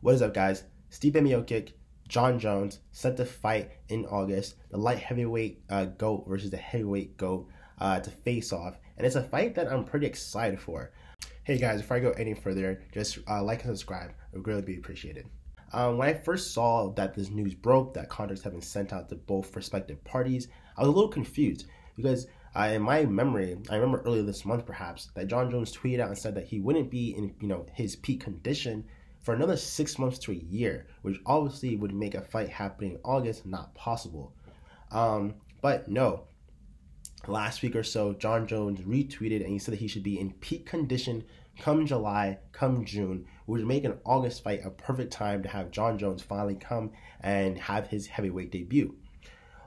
What is up, guys? Stipe Miocic, Jon Jones set to fight in August. The light heavyweight GOAT versus the heavyweight GOAT to face off. And it's a fight that I'm pretty excited for. Hey guys, before I go any further, just like and subscribe. It would really be appreciated. When I first saw that this news broke, that contracts have been sent out to both respective parties, I was a little confused because in my memory, I remember earlier this month perhaps, that Jon Jones tweeted out and said that he wouldn't be in his peak condition for another 6 months to a year, which obviously would make a fight happening in August not possible. But no, last week or so, Jon Jones retweeted and he said that he should be in peak condition come July, come June, which would make an August fight a perfect time to have Jon Jones finally come and have his heavyweight debut.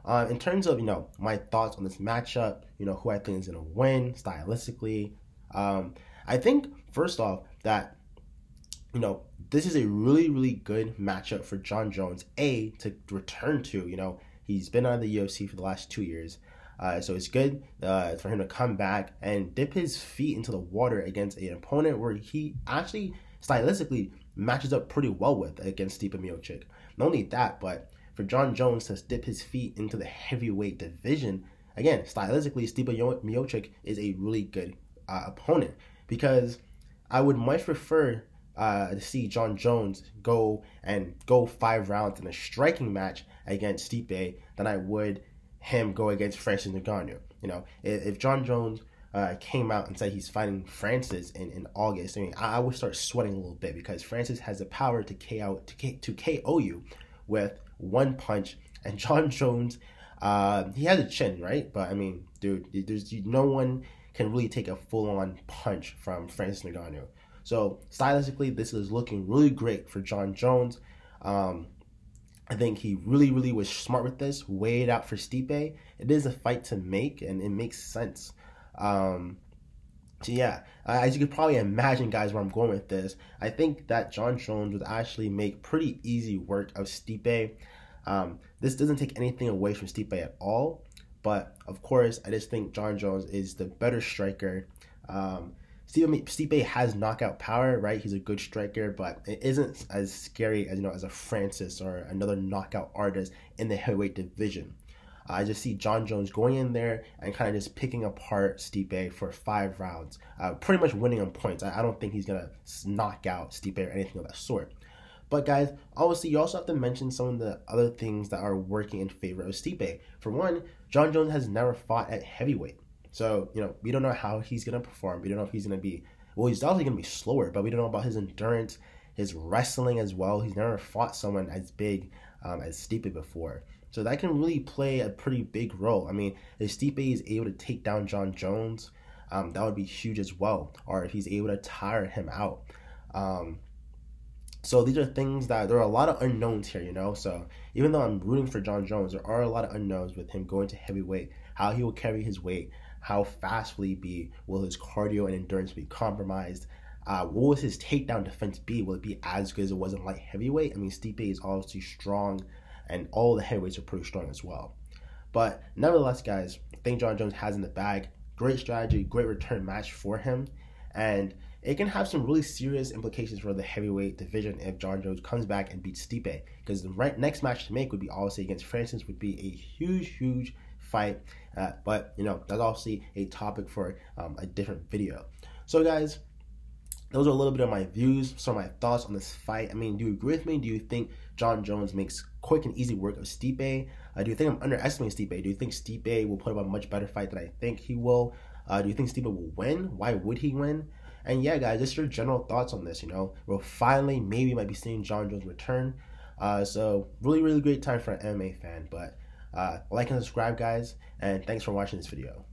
In terms of, my thoughts on this matchup, who I think is going to win stylistically, I think, first off, that, this is a really, really good matchup for Jon Jones, to return to. He's been out of the UFC for the last 2 years. So it's good for him to come back and dip his feet into the water against an opponent where he actually stylistically matches up pretty well with against Stipe Miocic. Not only that, but for Jon Jones to dip his feet into the heavyweight division, again, stylistically, Stipe Miocic is a really good opponent, because I would much prefer to see Jon Jones go 5 rounds in a striking match against Stipe than I would him go against Francis Ngannou. If Jon Jones came out and said he's fighting Francis in August, I would start sweating a little bit, because Francis has the power to KO you with one punch, and Jon Jones, he has a chin, right? But dude, no one can really take a full-on punch from Francis Ngannou. So stylistically, this is looking really great for Jon Jones. I think he really, really was smart with this, weighed out for Stipe. It is a fight to make, and it makes sense. So yeah, as you could probably imagine, guys, where I'm going with this, I think that Jon Jones would actually make pretty easy work of Stipe. This doesn't take anything away from Stipe at all, but of course, I just think Jon Jones is the better striker. Stipe has knockout power, right? He's a good striker, but it isn't as scary as as a Francis or another knockout artist in the heavyweight division. I just see Jon Jones going in there and kind of just picking apart Stipe for 5 rounds, pretty much winning on points. I don't think he's gonna knock out Stipe or anything of that sort. But guys, obviously you also have to mention some of the other things that are working in favor of Stipe. For one, Jon Jones has never fought at heavyweight. So, we don't know how he's going to perform. We don't know if he's going to be, well, he's obviously going to be slower, but we don't know about his endurance, his wrestling as well. He's never fought someone as big as Stipe before. So that can really play a pretty big role. If Stipe is able to take down Jon Jones, that would be huge as well. Or if he's able to tire him out. So these are things that, there are a lot of unknowns here, So even though I'm rooting for Jon Jones, there are a lot of unknowns with him going to heavyweight, how he will carry his weight, how fast will he be, will his cardio and endurance be compromised, what will his takedown defense be, will it be as good as it was in light heavyweight? Stipe is obviously strong, and all the heavyweights are pretty strong as well. But nevertheless, guys, I think Jon Jones has in the bag. Great strategy, great return match for him, and it can have some really serious implications for the heavyweight division if Jon Jones comes back and beats Stipe, because the next match to make would be obviously against Francis, would be a huge fight, but that's obviously a topic for a different video. So guys, those are a little bit of my views, some of my thoughts on this fight. Do you agree with me? Do you think Jon Jones makes quick and easy work of Stipe? Do you think I'm underestimating Stipe? Do you think Stipe will put up a much better fight than I think he will? Do you think Stipe will win? Why would he win? And yeah, guys, just your general thoughts on this. We'll finally might be seeing Jon Jones return. So really great time for an MMA fan. But like and subscribe, guys, and thanks for watching this video.